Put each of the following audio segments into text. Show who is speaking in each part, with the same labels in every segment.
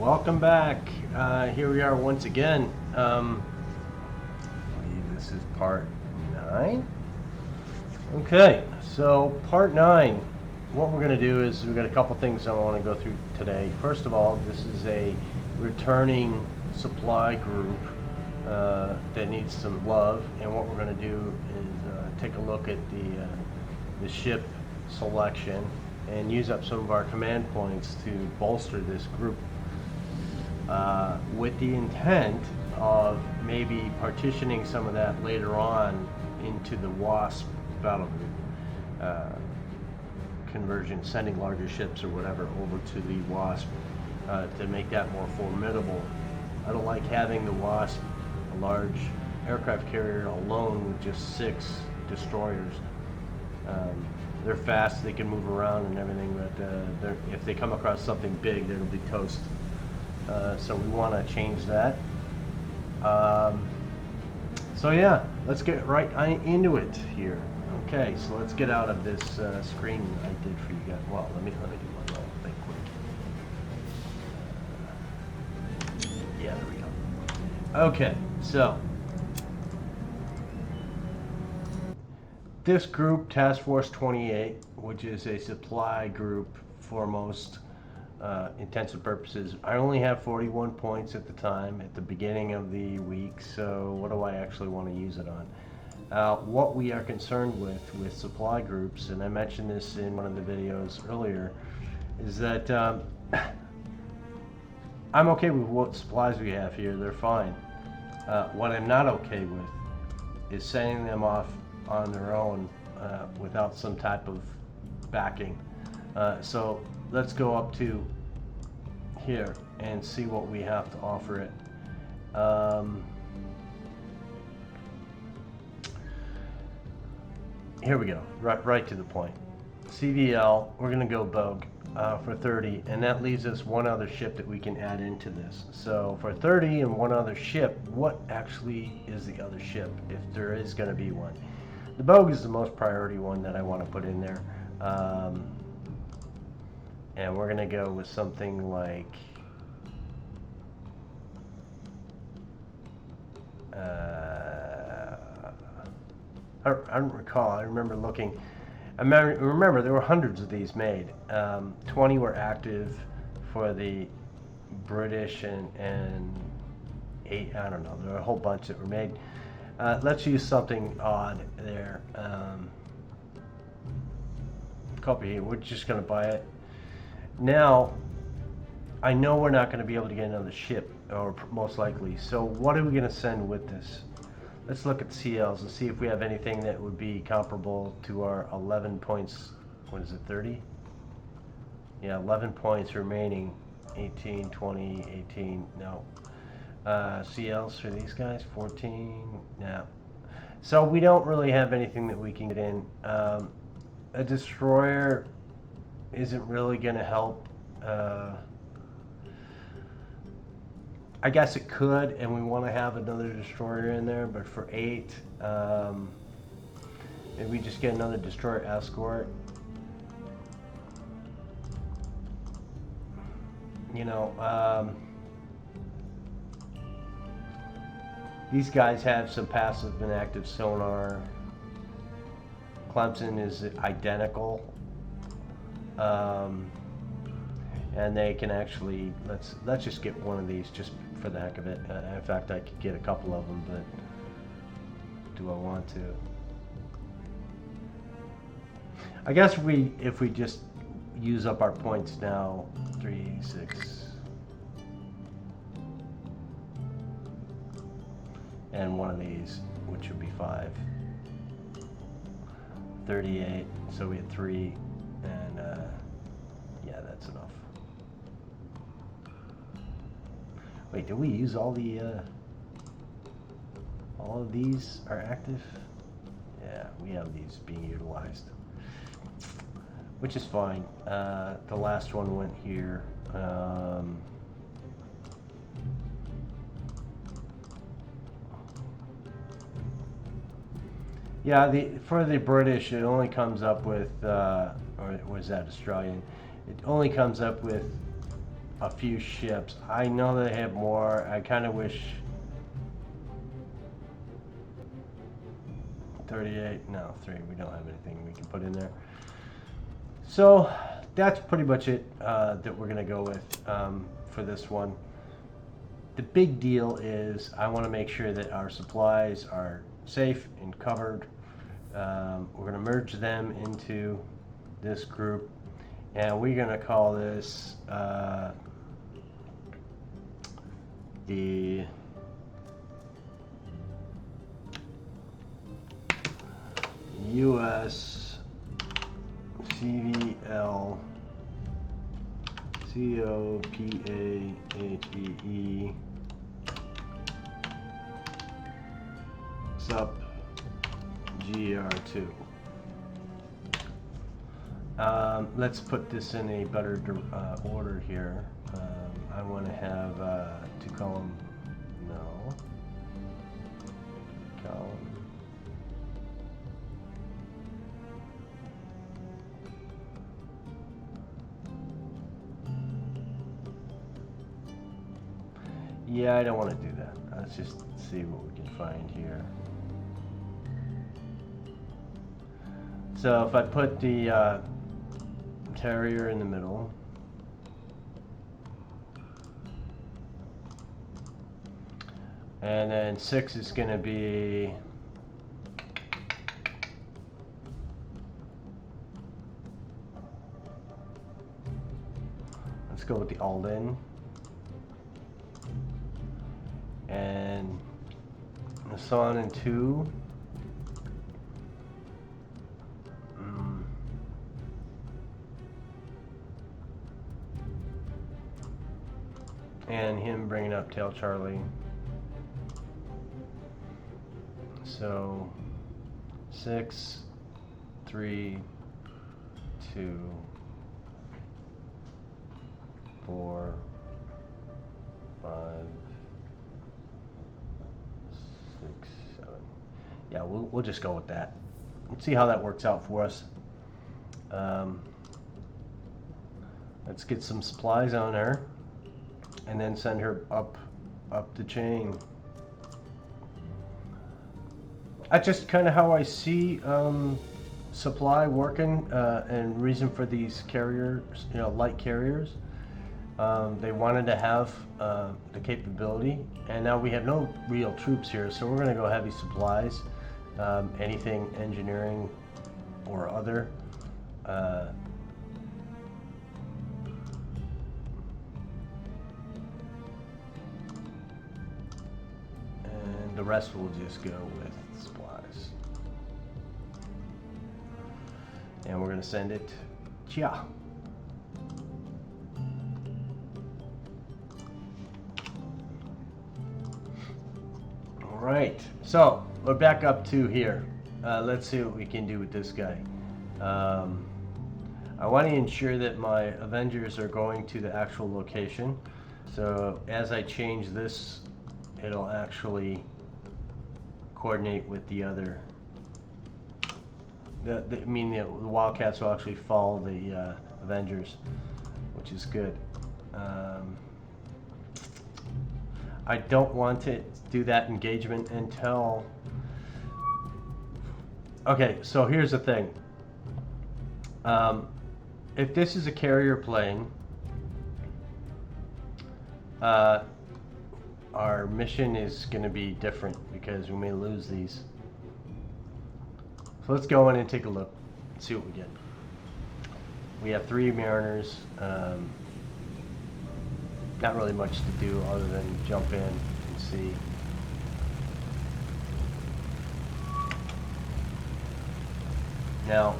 Speaker 1: welcome back. Here we are once again. I believe this is part 9. Okay, so part 9. What we're going to do is we've got a couple things I want to go through today. First of all, this is a returning supply group that needs some love, and what we're going to do is take a look at the ship selection and use up some of our command points to bolster this group with the intent of maybe partitioning some of that later on into the WASP battle group conversion, sending larger ships or whatever over to the WASP to make that more formidable. I don't like having the WASP, a large aircraft carrier, alone with just 6 destroyers. They're fast, they can move around and everything, but if they come across something big, it'll be toast. So we want to change that. So yeah, let's get right into it here. Okay, so let's get out of this screen I did for you guys. Well, let me do one little thing quick. Yeah, there we go. Okay, so this group, Task Force 28, which is a supply group for most intensive purposes. I only have 41 points at the time, at the beginning of the week, so what do I actually want to use it on? What we are concerned with supply groups, and I mentioned this in one of the videos earlier, is that I'm okay with what supplies we have here, they're fine. What I'm not okay with is sending them off on their own without some type of backing. So let's go up to here and see what we have to offer it. Here we go, right to the point. CVL, we're going to go Bogue for 30, and that leaves us one other ship that we can add into this. So for 30 and one other ship, what actually is the other ship, if there is going to be one? The Bogue is the most priority one that I want to put in there. And we're going to go with something like I don't recall. I remember looking. Remember, there were hundreds of these made. 20 were active for the British, and 8, I don't know. There were a whole bunch that were made. Let's use something odd there. Copy. We're just going to buy it. Now, I know we're not going to be able to get another ship, or most likely. So what are we going to send with this? Let's look at CLs and see if we have anything that would be comparable to our 11 points. What is it, 30? Yeah, 11 points remaining. 18, 20, 18, no. CLs for these guys, 14, no. So we don't really have anything that we can get in. A destroyer isn't really going to help. I guess it could, and we want to have another destroyer in there, but for 8, maybe we just get another destroyer escort. You know, these guys have some passive and active sonar. Clemson is identical. And they can actually, let's just get one of these just for the heck of it. In fact, I could get a couple of them, but do I want to? I guess if we just use up our points now, 3, 6, and one of these, which would be 5, 38. So we had 3, and yeah, that's enough. Wait, did we use all of these are active? Yeah, we have these being utilized, which is fine. The last one went here. Yeah, for the British, it only comes up with, or was that Australian? It only comes up with a few ships. I know they have more. I kind of wish 38, no, 3, we don't have anything we can put in there. So that's pretty much it that we're gonna go with for this one. The big deal is I want to make sure that our supplies are safe and covered. We're going to merge them into this group, and we're going to call this the US CVL COPAHEE SUP GR2. Let's put this in a better order here. I want to have to column, no, column. Yeah, I don't want to do that. Let's just see what we can find here. So if I put the carrier in the middle, and then 6 is going to be let's go with the Alden. And Hassan and 2. And him bringing up Tail Charlie. So 6, 3, 2, 4, 5, 6, 7. Yeah, we'll just go with that. Let's see how that works out for us. Let's get some supplies on her, and then send her up the chain. That's just kind of how I see supply working, and reason for these carriers, light carriers. They wanted to have the capability, and now we have no real troops here, so we're going to go heavy supplies, anything engineering or other. And the rest will just go with supplies. And we're going to send it Chia. Right, so we're back up to here. Let's see what we can do with this guy. I want to ensure that my Avengers are going to the actual location. So as I change this, it'll actually coordinate with the other. The Wildcats will actually follow the Avengers, which is good. I don't want to do that engagement until... Okay, so here's the thing. If this is a carrier plane, our mission is going to be different because we may lose these. So let's go in and take a look and see what we get. We have 3 Mariners. Not really much to do other than jump in and see. Now,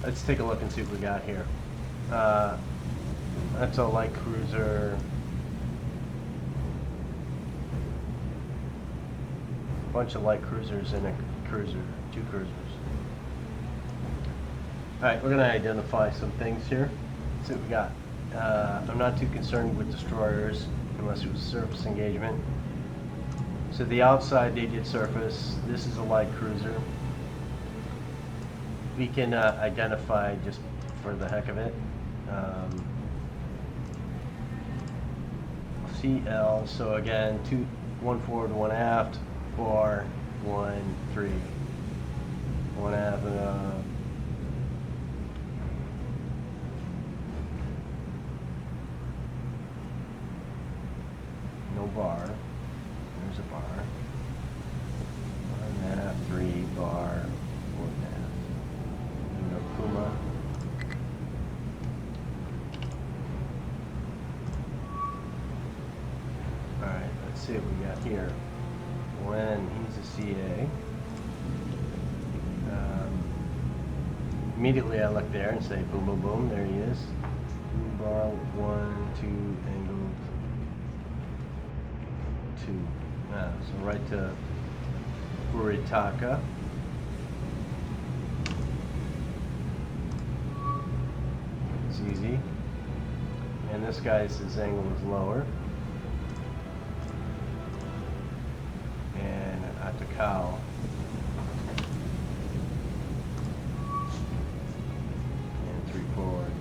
Speaker 1: let's take a look and see what we got here. That's a light cruiser. A bunch of light cruisers and a cruiser, 2 cruisers. Alright, we're going to identify some things here. Let's see what we got. I'm not too concerned with destroyers unless it was surface engagement. So the outside they did surface. This is a light cruiser. We can identify just for the heck of it. CL. So again, 1 forward, 1 aft, 4, 1, 3, 1 aft, no bar. There's a bar. 1 aft, 3 bar, 1 aft. No Kuma. Alright, let's see what we got here. When he's a CA, immediately I look there and say boom, boom, boom, there he is. Bar 1, 2, angle 2. So right to Furitaka. It's easy. And this guy's, his angle is lower. And Atakao. And 3 forward.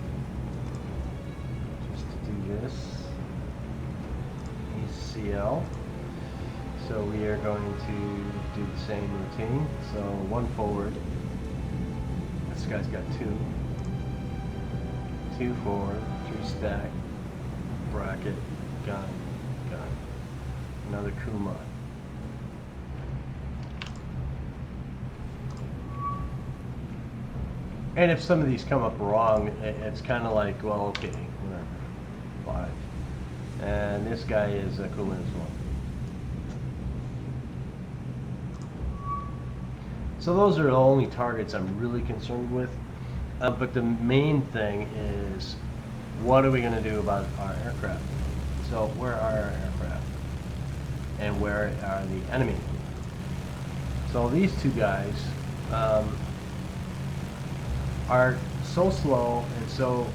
Speaker 1: Just to do this. He's CL. So we are going to do the same routine. So 1 forward. This guy's got 2. 2 forward, 3 stack, bracket, gun, gun. Another Kuma. And if some of these come up wrong, it's kind of like, well, okay, whatever. 5. And this guy is a Kuma as well. So those are the only targets I'm really concerned with. But the main thing is, what are we going to do about our aircraft? So where are our aircraft? And where are the enemy? So these two guys are so slow and so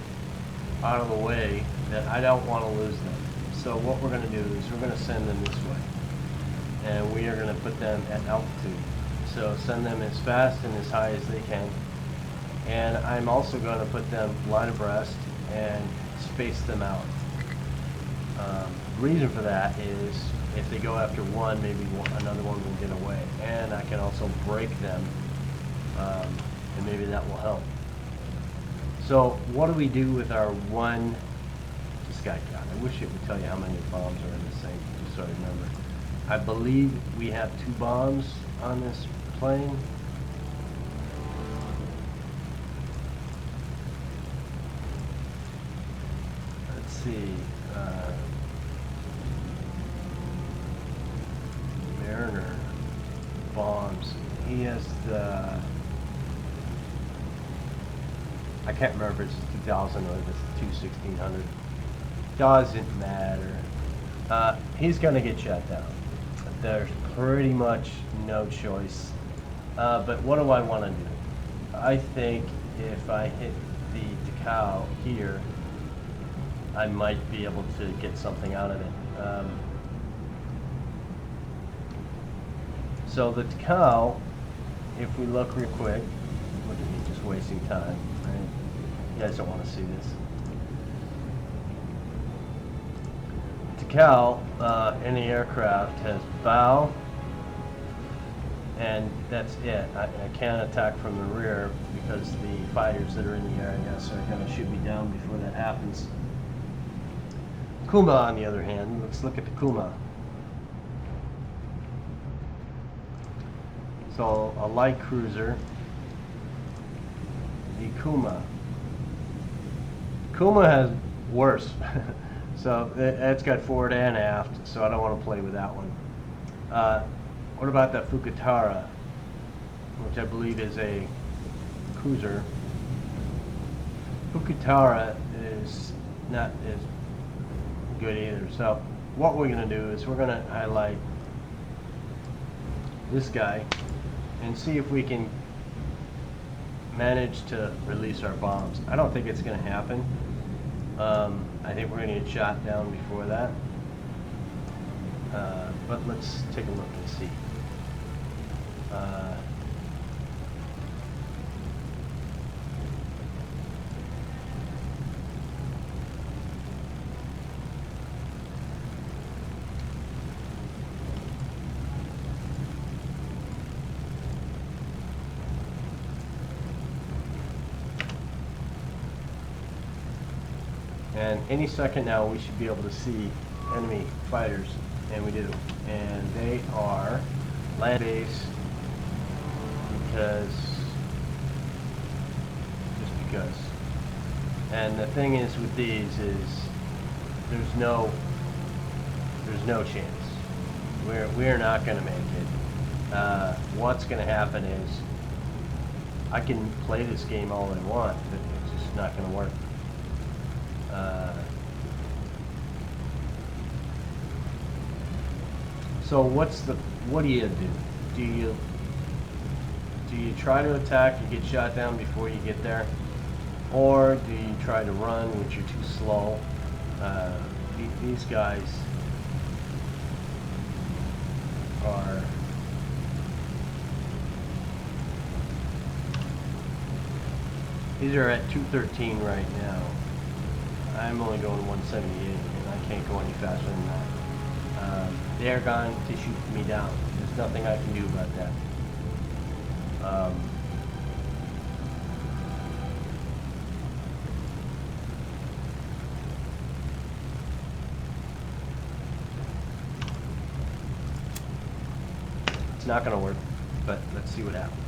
Speaker 1: out of the way that I don't want to lose them. So what we're going to do is we're going to send them this way. And we are going to put them at altitude. So send them as fast and as high as they can. And I'm also going to put them line abreast and space them out. The reason for that is if they go after one, maybe another one will get away. And I can also break them, and maybe that will help. So what do we do with our one, this guy got, I wish it would tell you how many bombs are in this thing, just so I remember. I believe we have 2 bombs on this plane. Let's see. Mariner bombs. He has the, I can't remember if it's 2000 or if it's 1600. Doesn't matter. He's going to get shot down. There's pretty much no choice. But what do I want to do? I think if I hit the Takao here, I might be able to get something out of it. So the Takao, if we look real quick, look at me just wasting time, right? You guys don't want to see this. Takao, any aircraft has bow, and that's it. I can't attack from the rear because the fighters that are in the air, I guess, are going to shoot me down before that happens. Kuma, on the other hand, let's look at the Kuma. So a light cruiser, the Kuma. Kuma has worse. So it's got forward and aft, so I don't want to play with that one. What about that Fukutara, which I believe is a cruiser? Fukutara is not as good either. So what we're going to do is we're going to highlight this guy and see if we can manage to release our bombs. I don't think it's going to happen. I think we're going to get shot down before that. But let's take a look and see. And any second now we should be able to see enemy fighters, and we do. And they are land-based just because. And the thing is with these is there's no chance. We're not going to make it. What's going to happen is I can play this game all I want, but it's just not going to work. So what do you do? Do you try to attack and get shot down before you get there, or do you try to run, which you're too slow? These guys are at 213 right now. I'm only going 178, and I can't go any faster than that. They're going to shoot me down. There's nothing I can do about that. It's not going to work, but let's see what happens.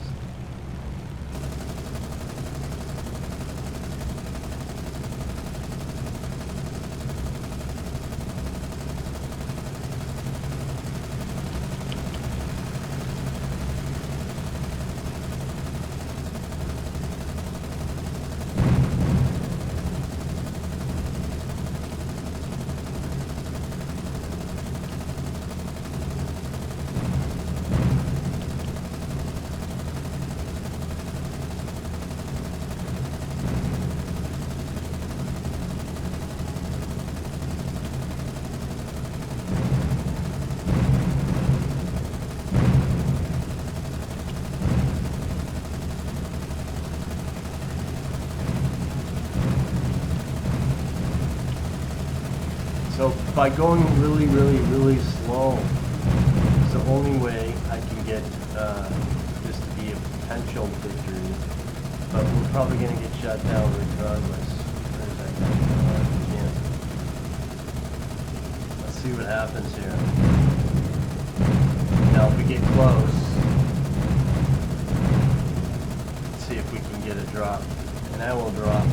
Speaker 1: So by going really, really, really slow, it's the only way I can get this to be a potential victory. But we're probably going to get shot down regardless. Where's that guy? Yeah. Let's see what happens here. Now if we get close, let's see if we can get a drop. And I will drop.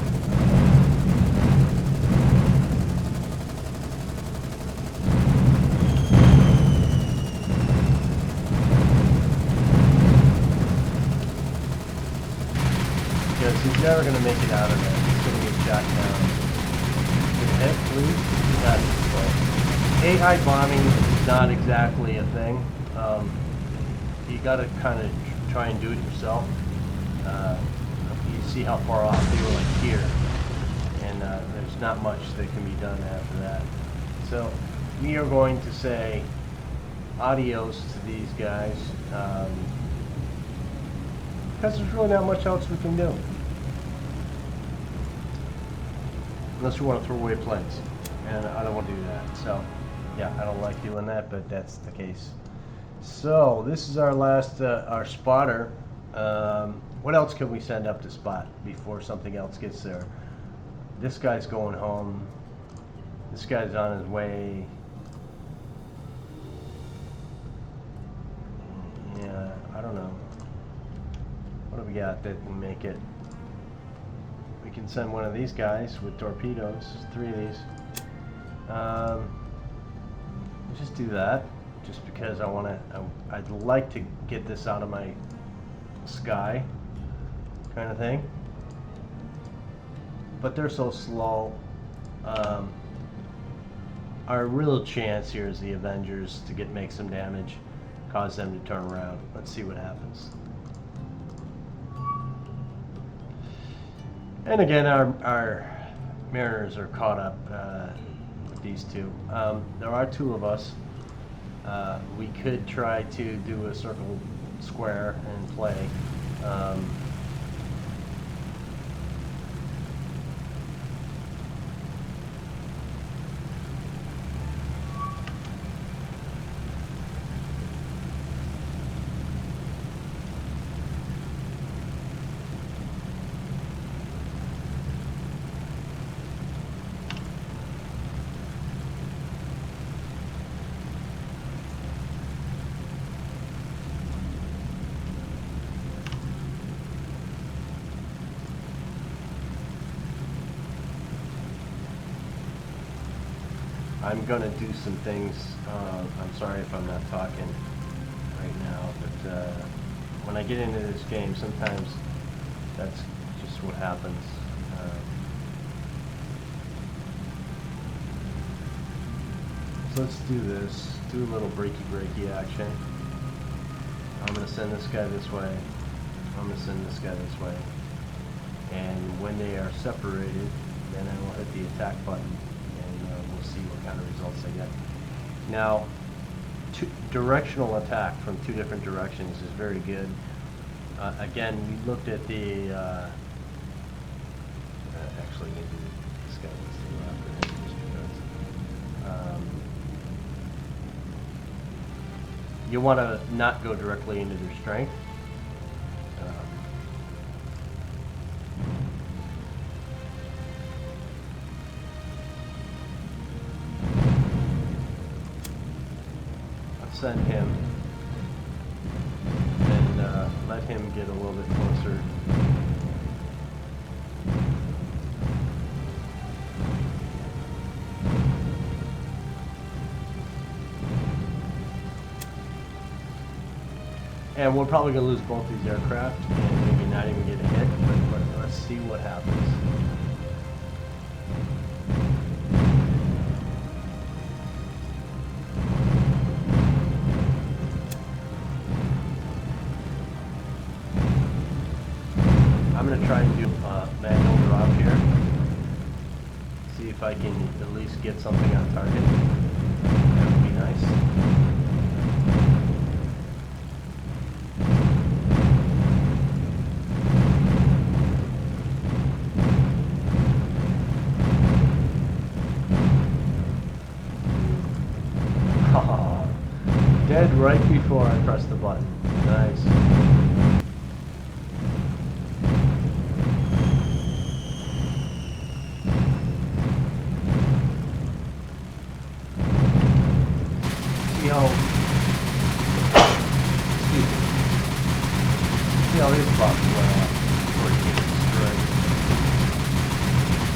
Speaker 1: He's never going to make it out of there. He's going to get shot down. Did it hit, please? Not AI bombing is not exactly a thing. You got to kind of try and do it yourself. You see how far off they were, like here, and there's not much that can be done after that. So we are going to say adios to these guys, because there's really not much else we can do. Unless you want to throw away planes, and I don't want to do that. So, yeah, I don't like doing that, but that's the case. So this is our last, our spotter. What else can we send up to spot before something else gets there? This guy's going home. This guy's on his way. Yeah, I don't know. What do we got that can make it? We can send one of these guys with torpedoes, 3 of these. Let's just do that, just because I want to. I'd like to get this out of my sky, kind of thing. But they're so slow. Our real chance here is the Avengers to make some damage, cause them to turn around. Let's see what happens. And again, our Mariners are caught up with these two. There are 2 of us. We could try to do a circle square and play. I'm gonna do some things. I'm sorry if I'm not talking right now, but when I get into this game, sometimes that's just what happens. So let's do this. Do a little breaky action. I'm gonna send this guy this way. I'm gonna send this guy this way. And when they are separated, then I will hit the attack button, and we'll see what kind of results I get. Now, directional attack from two different directions is very good. Again, we looked at the, actually maybe this guy needs to go after him just because. You want to not go directly into their strength. Send him and let him get a little bit closer. And we're probably going to lose both these aircraft and maybe not even get a hit, but let's see what happens. I'm going to try and do a manual drop here. See if I can at least get something on target. That would be nice. Oh, dead right before I press the button. Nice. See how his box went off before he gets destroyed.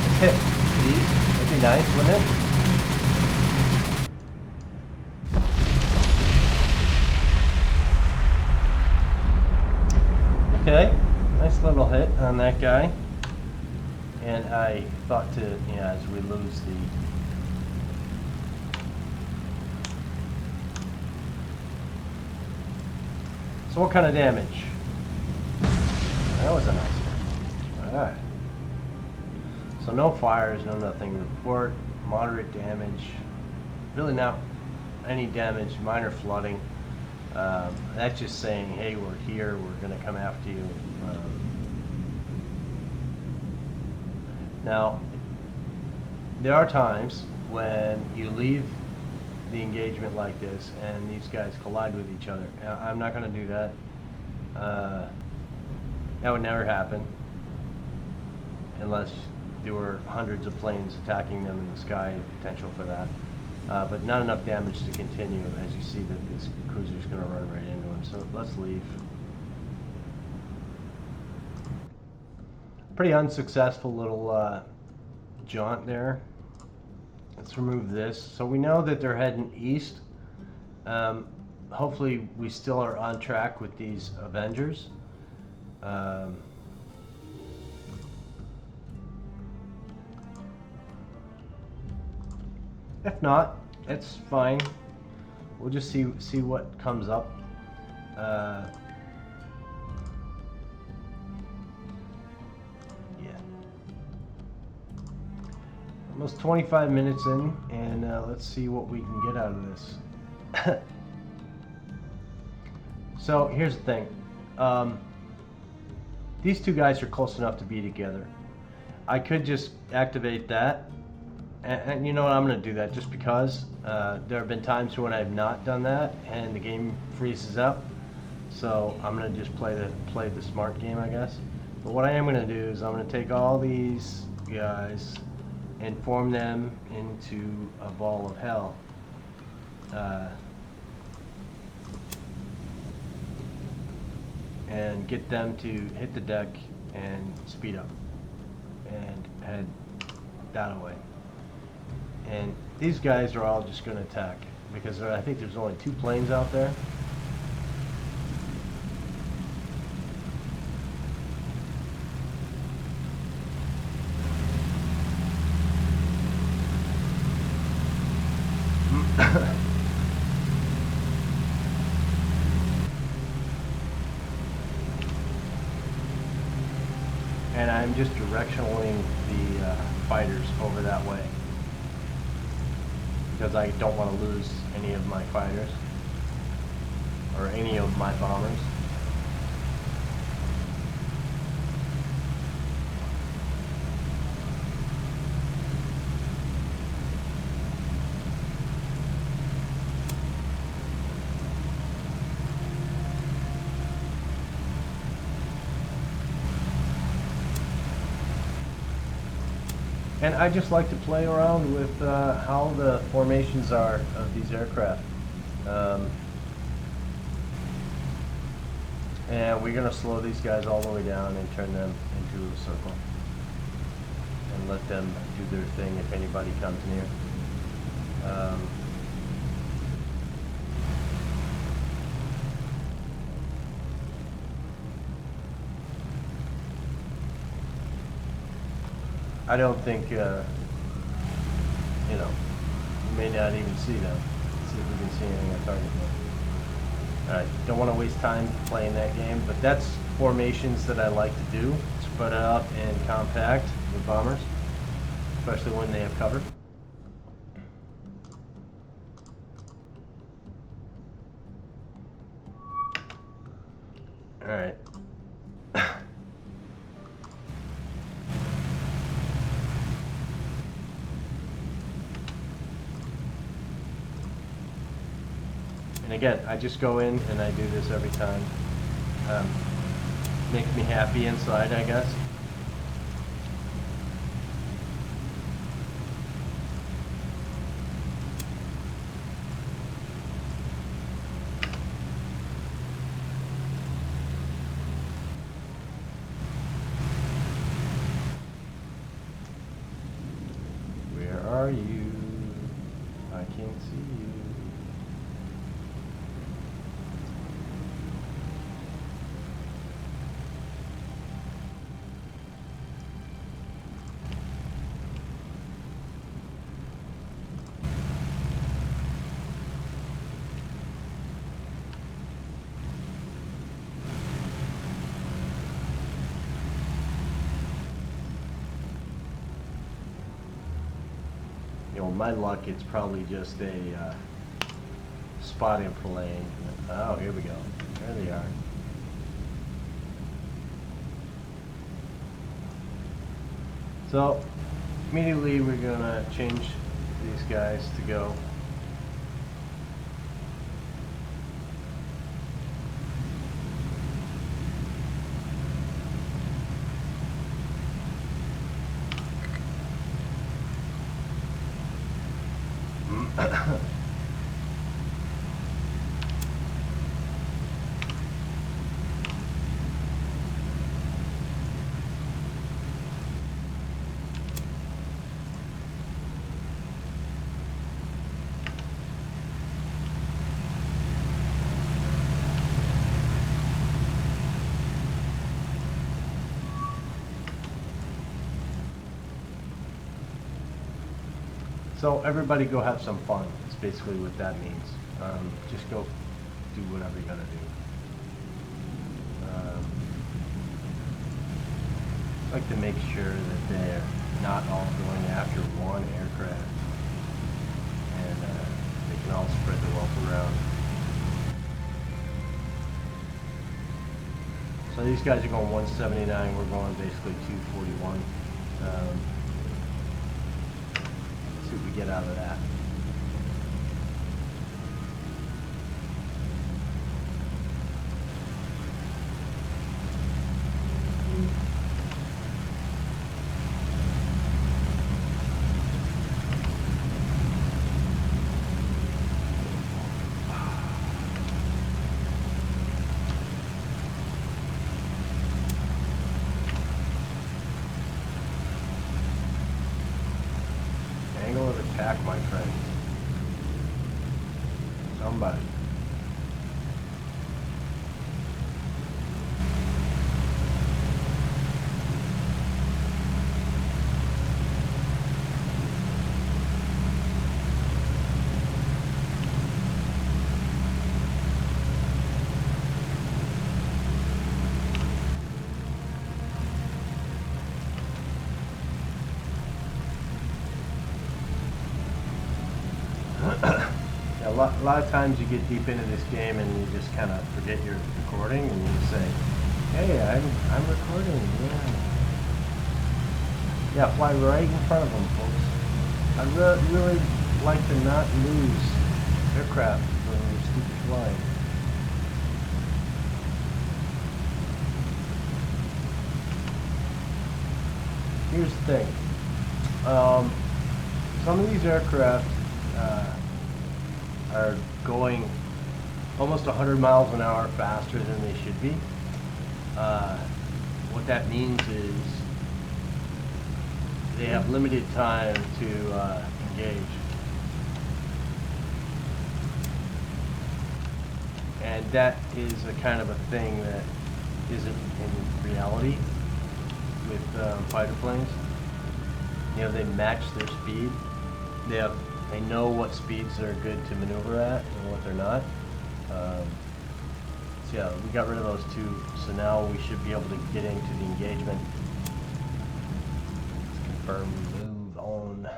Speaker 1: Let's hit these. That'd be nice, wouldn't it? Okay, nice little hit on that guy. And I thought to, as we lose the So what kind of damage? That was a nice one. Alright. So no fires, no nothing. Report, moderate damage. Really not any damage, minor flooding. That's just saying, hey, we're here, we're going to come after you. Now, there are times when you leave the engagement like this and these guys collide with each other. I'm not going to do that. That would never happen unless there were hundreds of planes attacking them in the sky, potential for that. But not enough damage to continue, as you see that this cruiser's going to run right into him. So let's leave. Pretty unsuccessful little jaunt there. Let's remove this. So we know that they're heading east. Hopefully we still are on track with these Avengers. If not, it's fine. We'll just see what comes up. Almost 25 minutes in, and let's see what we can get out of this. So here's the thing. These two guys are close enough to be together. I could just activate that, and you know what, I'm going to do that just because there have been times when I've not done that and the game freezes up. So I'm going to just play the smart game, I guess. But what I am going to do is I'm going to take all these guys and form them into a ball of hell. And get them to hit the deck and speed up and head that away. And these guys are all just going to attack because I think there's only 2 planes out there. And I'm just directionaling the fighters over that way because I don't want to lose any of my fighters or any of my bombers. And I just like to play around with how the formations are of these aircraft. And we're going to slow these guys all the way down and turn them into a circle. And let them do their thing if anybody comes near. I don't think, you know, we may not even see them. Let's see if we can see anything on target. Alright, don't want to waste time playing that game, but that's formations that I like to do. Spread out and compact with bombers, especially when they have cover. Alright. And again, I just go in and I do this every time. Makes me happy inside, I guess. Where are you? I can't see you. You know, my luck, it's probably just a spotting plane. Oh, here we go. There they are. So, immediately we're gonna change these guys to go. So everybody go have some fun. That's basically what that means. Just go do whatever you gotta do. I like to make sure that they're not all going after one aircraft, and they can all spread the wealth around. So these guys are going 179. We're going basically 241. See what we get out of that. Angle of attack. back, my friend. Somebody. A lot of times you get deep into this game and you just kind of forget you're recording, and you say, "Hey, I'm recording." Yeah, fly right in front of them, folks. I'd really like to not lose aircraft when you're stupid flying. Here's the thing. Some of these aircraft are going almost 100 miles an hour faster than they should be. What that means is they have limited time to engage. And that is a kind of a thing that isn't in reality with fighter planes. You know, they match their speed. They know what speeds are good to maneuver at and what they're not. So yeah, we got rid of those two, so now we should be able to get into the engagement. Let's confirm, move on.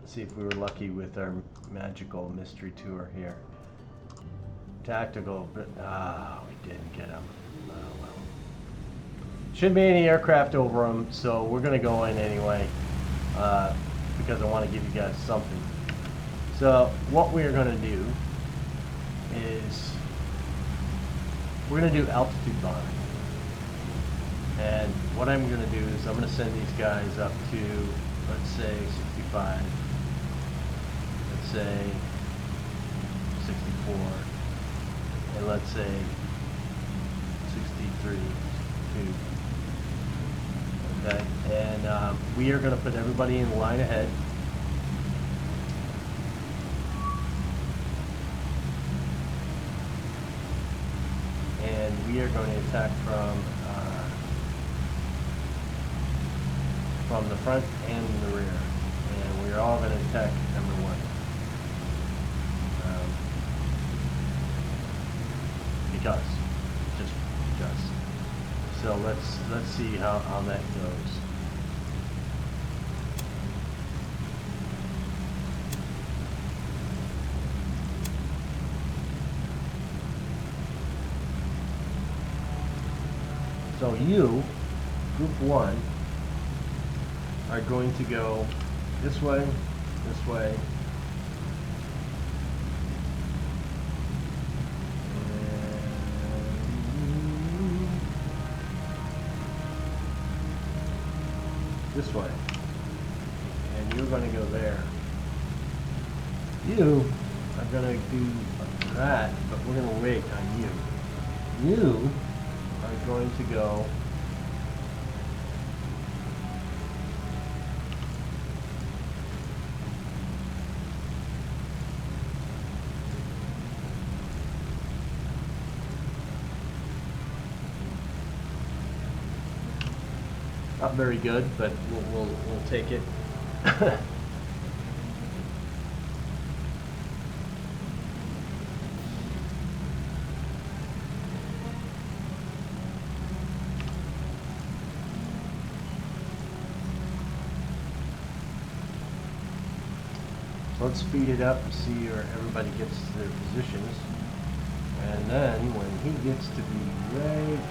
Speaker 1: Let's see if we were lucky with our magical mystery tour here. Tactical, but we didn't get them. Oh well. Shouldn't be any aircraft over them, so we're going to go in anyway because I want to give you guys something. So what we're going to do is we're going to do altitude bombing. And what I'm going to do is I'm going to send these guys up to, let's say, 65. Let's say 64. And let's say 63, 2. Okay, and we are going to put everybody in line ahead. And we are going to attack from the front and the rear. And we're all going to attack number 1. Because. Just because. So let's see how that goes. So you, group 1, are going to go this way, this way, and you're going to go there. You are going to do that, but we're going to wait on you. You are going to go not very good, but we'll take it. Let's speed it up and see where everybody gets to their positions. And then when he gets to be right,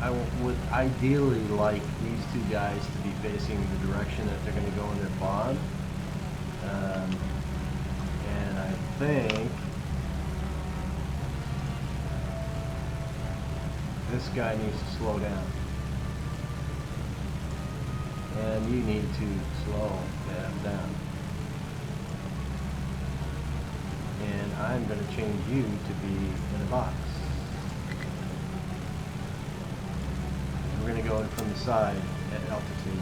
Speaker 1: I would ideally like these two guys to be facing the direction that they're going to go in their bomb. And I think this guy needs to slow down. And you need to slow down. And I'm going to change you to be in a box. going from the side at altitude.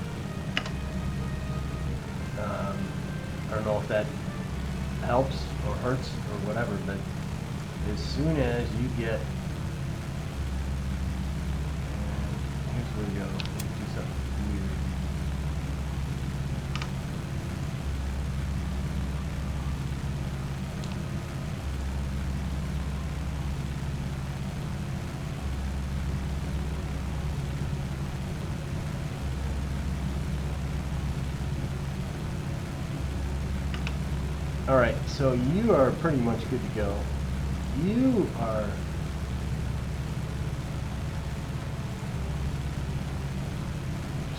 Speaker 1: I don't know if that helps or hurts or whatever, but as soon as you get, here's where we go. Let's do something weird. All right, so you are pretty much good to go. You are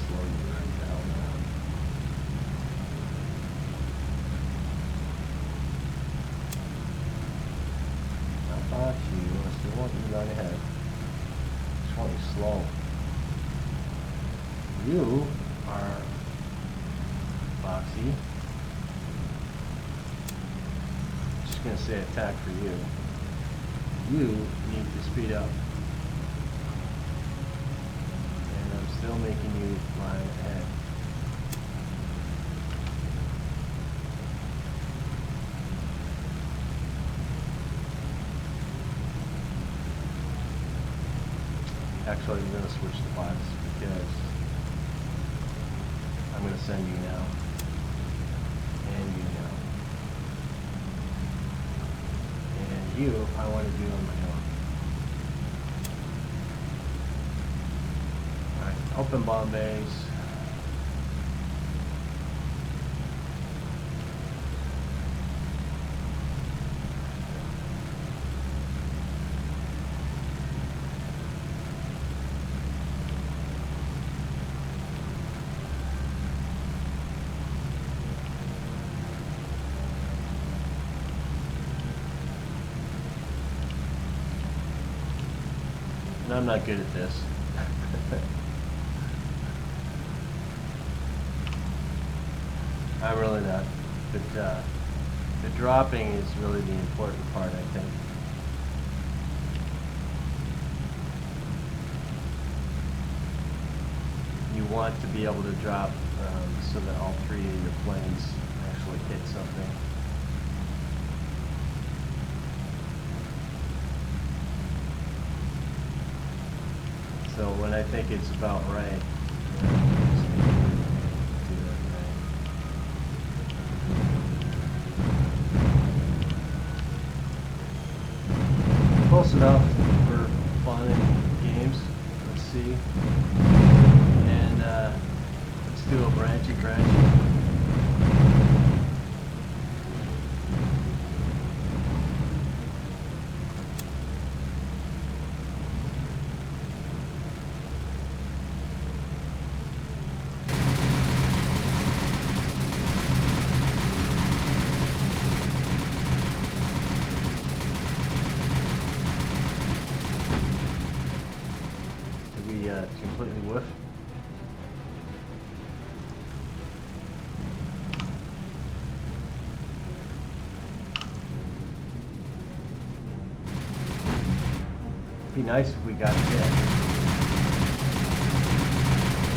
Speaker 1: slow you right down now. How about you? I still want you right ahead. Just want you slow. You are Foxy. Going to say attack for you. You need to speed up. And I'm still making you line ahead. Actually, I'm going to switch the spots because I'm going to send you now. And you now. You, I want to do on my own. Alright, open Bombays. I'm not good at this. I'm really not. But the dropping is really the important part, I think. You want to be able to drop so that all three of your planes actually hit something. So when I think it's about right, do that right. Close enough for fun and games. Let's see. And let's do a branchy. Completely whiff. It'd be nice if we got a hit.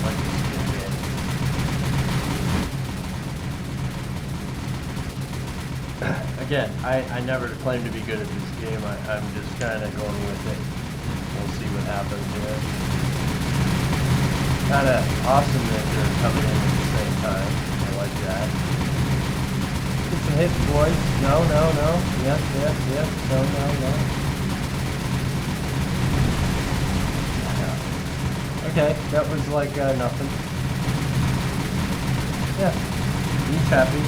Speaker 1: Like this again, I never claim to be good at this game. I'm just kind of going with it. We'll see what happens here. Kind of awesome that they're coming in at the same time. I like that. Get some hits, boys. No. Yes. No. Okay, that was like nothing. Yeah, he's happy.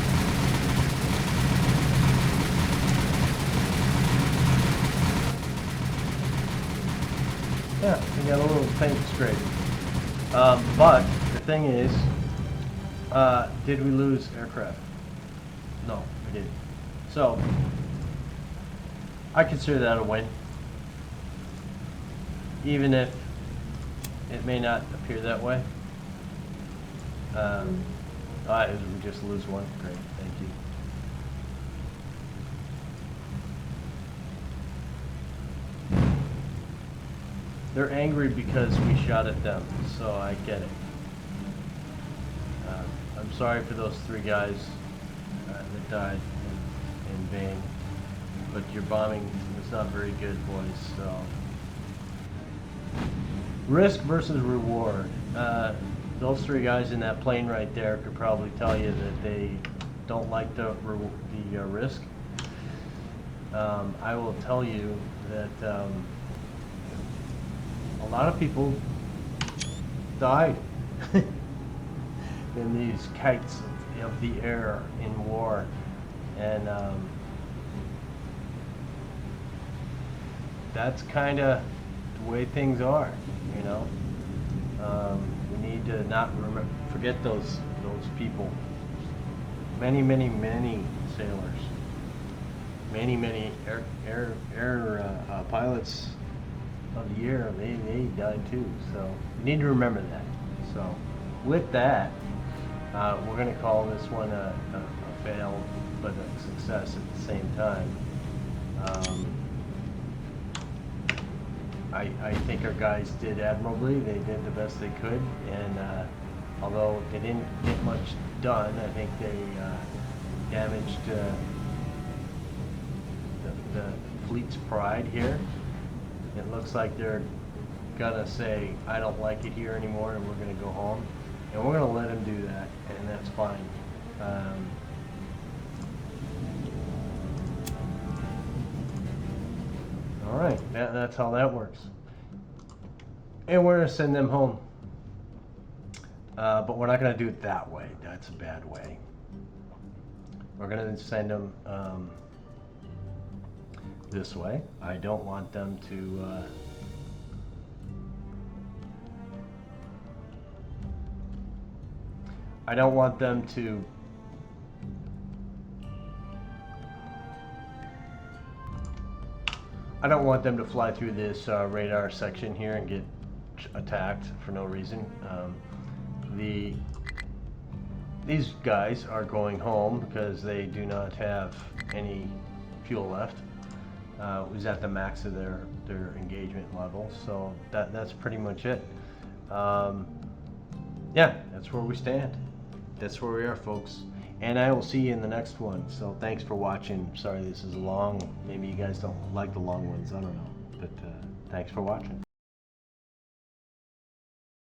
Speaker 1: Yeah, we got a little paint scrape. But the thing is, did we lose aircraft? No, we didn't. So, I consider that a win. Even if it may not appear that way. We just lose one. Great, thank you. They're angry because we shot at them, so I get it. I'm sorry for those 3 guys that died in vain, but your bombing was not very good, boys. So, risk versus reward. Those 3 guys in that plane right there could probably tell you that they don't like the risk. I will tell you that a lot of people died in these kites of the air in war, and that's kind of the way things are, you know. We need to not forget those people. Many sailors, many air pilots of the year, they died too. So you need to remember that. So with that, we're going to call this one a fail, but a success at the same time. I think our guys did admirably. They did the best they could, and although they didn't get much done, I think they damaged the fleet's pride here. It looks like they're gonna say, I don't like it here anymore, and we're gonna go home. And we're gonna let them do that, and that's fine. All right, that's how that works. And we're gonna send them home. But we're not gonna do it that way. That's a bad way. We're gonna send them this way. I don't want them to I don't want them to fly through this radar section here and get attacked for no reason. These guys are going home because they do not have any fuel left. It was at the max of their engagement level, so that's pretty much it. Yeah, that's where we stand. That's where we are, folks. And I will see you in the next one. So thanks for watching. Sorry this is long. Maybe you guys don't like the long ones. I don't know. But thanks for watching.